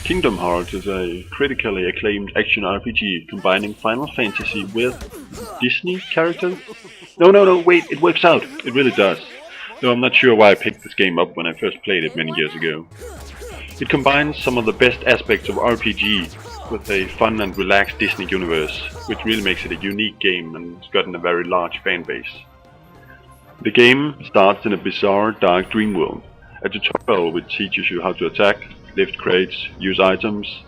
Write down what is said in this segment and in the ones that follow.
Kingdom Hearts is a critically acclaimed action RPG combining Final Fantasy with Disney characters. No, wait, it works out. It really does. Though I'm not sure why I picked this game up when I first played it many years ago. It combines some of the best aspects of RPG with a fun and relaxed Disney universe, which really makes it a unique game and has gotten a very large fan base. The game starts in a bizarre, dark dream world. A tutorial which teaches you how to attack, lift crates, use items,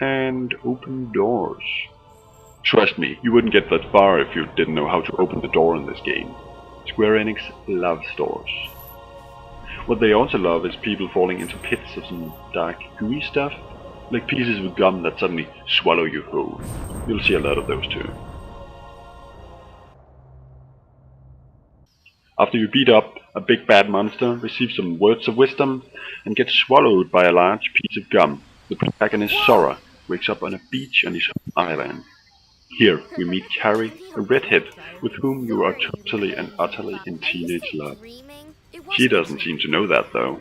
and open doors. Trust me, you wouldn't get that far if you didn't know how to open the door in this game. Square Enix loves doors. What they also love is people falling into pits of some dark, gooey stuff, like pieces of gum that suddenly swallow you whole. You'll see a lot of those too. After you beat up a big bad monster, receive some words of wisdom, and get swallowed by a large piece of gum, the protagonist Sora wakes up on a beach on his own island. Here we meet Carrie, a redhead with whom you are totally and utterly in teenage love. She doesn't seem to know that though.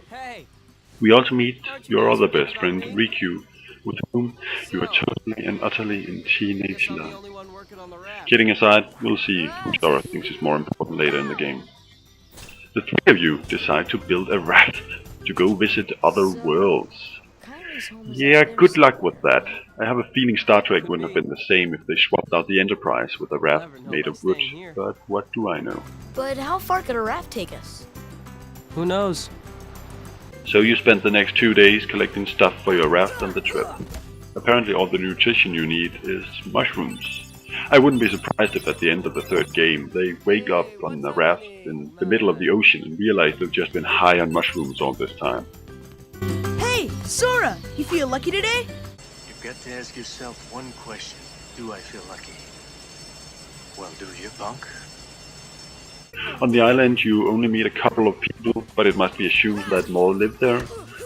We also meet your other best friend, Riku, with whom you are totally and utterly in teenage love. Kidding aside, we'll see who Sora thinks is more important later in the game. The three of you decide to build a raft to go visit other worlds. Yeah, good luck with that. I have a feeling Star Trek wouldn't have been the same if they swapped out the Enterprise with a raft made of wood, but what do I know? But how far could a raft take us? Who knows? So you spent the next 2 days collecting stuff for your raft on the trip. Apparently all the nutrition you need is mushrooms. I wouldn't be surprised if at the end of the third game they wake up on a raft in the middle of the ocean and realize they've just been high on mushrooms all this time. Hey, Sora! You feel lucky today? You've got to ask yourself one question. Do I feel lucky? Well, do you, punk? On the island you only meet a couple of people, but it must be assumed that more live there.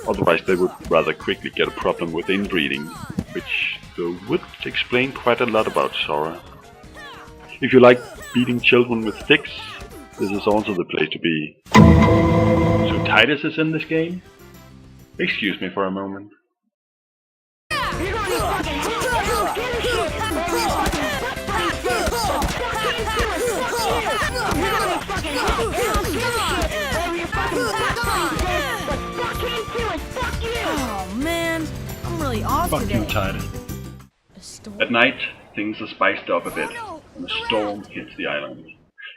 Otherwise they would rather quickly get a problem with inbreeding, which though would explain quite a lot about Sora. If you like beating children with sticks, this is also the place to be. So Titus is in this game? Excuse me for a moment. Oh man, I'm really off Fuck today. you, Titus. At night, things are spiced up a bit, and a storm hits the island.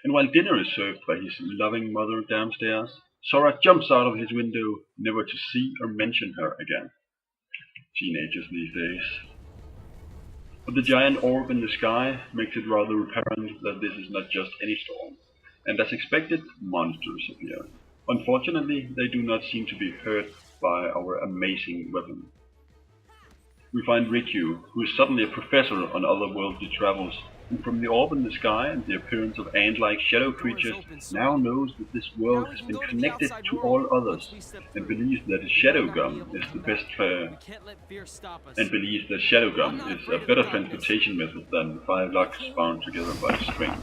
And while dinner is served by his loving mother downstairs, Sora jumps out of his window, never to see or mention her again. Teenagers these days. But the giant orb in the sky makes it rather apparent that this is not just any storm. And as expected, monsters appear. Unfortunately, they do not seem to be hurt by our amazing weapon. We find Riku, who is suddenly a professor on otherworldly travels, who from the orb in the sky and the appearance of ant-like shadow creatures now knows that this world has been connected to all others, and believes that shadow gum is the best a better transportation method than 5 locks bound together by string.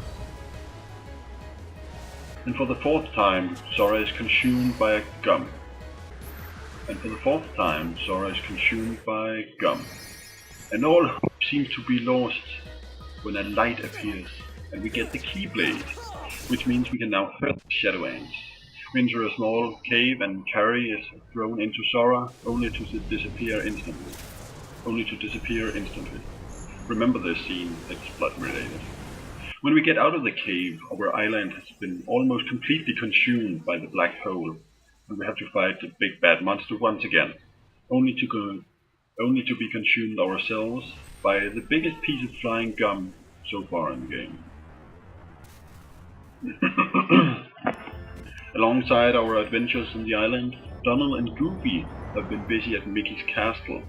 And for the fourth time, Sora is consumed by a gum. And all hope seems to be lost when a light appears and we get the Keyblade, which means we can now hurt the Shadow Ants. We enter a small cave and Carrie is thrown into Sora, only to disappear instantly. Remember this scene, it's blood related. When we get out of the cave, our island has been almost completely consumed by the black hole, and we have to fight the big bad monster once again, only to be consumed ourselves by the biggest piece of flying gum so far in the game. Alongside our adventures on the island, Donald and Goofy have been busy at Mickey's castle.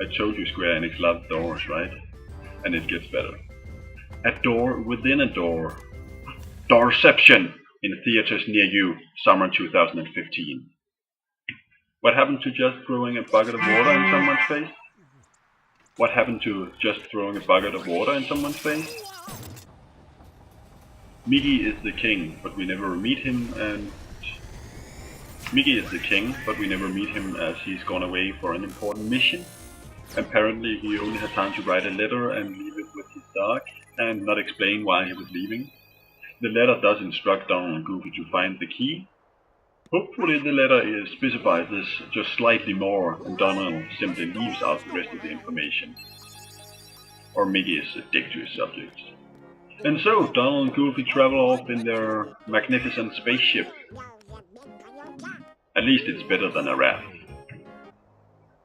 I told you Square Enix loved doors, right? And it gets better. A door within a door. Doorception! In theaters near you, summer 2015. What happened to just throwing a bucket of water in someone's face? Mickey is the king, but we never meet him, and Mickey is the king, but we never meet him as he's gone away for an important mission. Apparently he only had time to write a letter and leave it with his dog, and not explain why he was leaving. The letter does instruct Donald and Goofy to find the key. Hopefully the letter specifies this just slightly more, and Donald simply leaves out the rest of the information. Or Mickey is a dick to his subjects. And so, Donald and Goofy travel off in their magnificent spaceship. At least it's better than a raft.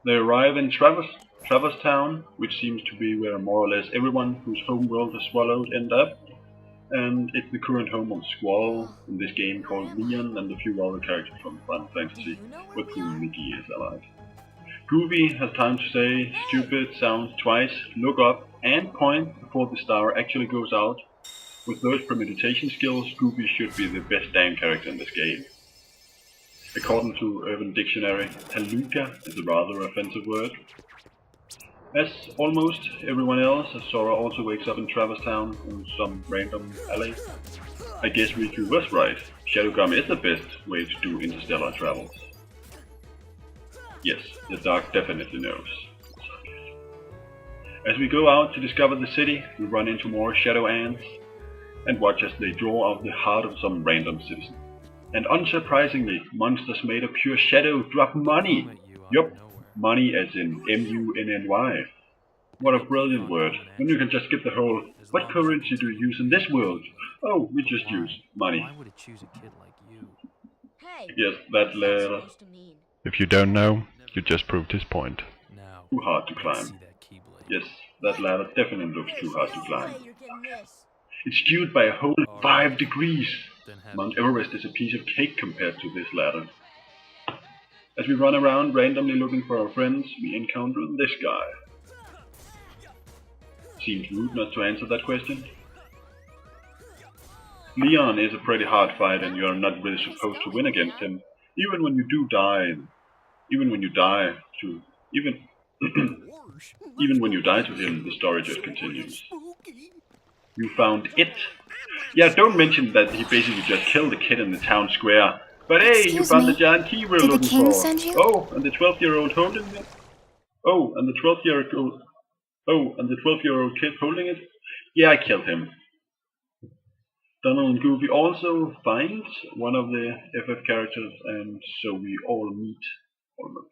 They arrive in Traverse Town, which seems to be where more or less everyone whose home world is swallowed end up. And it's the current home of Squall, in this game called Leon, and a few other characters from Final Fantasy, with whom Mickey is allied. Goofy has time to say stupid sounds twice, look up, and point before the star actually goes out. With those premeditation skills, Goofy should be the best damn character in this game. According to Urban Dictionary, Haluka is a rather offensive word. As almost everyone else, Sora also wakes up in Traverse Town in some random alley. I guess Riku was right. Shadowgum is the best way to do interstellar travels. Yes, the dog definitely knows. As we go out to discover the city, we run into more shadow ants and watch as they draw out the heart of some random citizen. And unsurprisingly, monsters made of pure shadow drop money. Yup, money as in M-U-N-N-Y. What a brilliant word. When you can just skip the whole, what currency do you use in this world? Oh, we just use money. Why would it choose a kid like you? Hey, Yes, that what's that letter. supposed to mean? If you don't know, you just proved his point. Now, Too hard to let's climb. see that keyblade. Yes, that ladder definitely looks too hard to climb. Hey, you're getting this. It's skewed by a whole 5 degrees. Then have Mount it. Everest is a piece of cake compared to this ladder. As we run around randomly looking for our friends, we encounter this guy. Seems rude not to answer that question. Leon is a pretty hard fight and you are not really supposed to win against him. Even when you do die, even when you die to him, the story just continues. You found it. Yeah, don't mention that he basically just killed the kid in the town square. But hey, you Excuse found me? the giant key we're Did the looking king for. send you? Oh, and the 12-year-old holding it. Oh, and the 12-year-old kid holding it. Yeah, I killed him. Donald and Goofy also find one of the FF characters, and so we all meet, almost.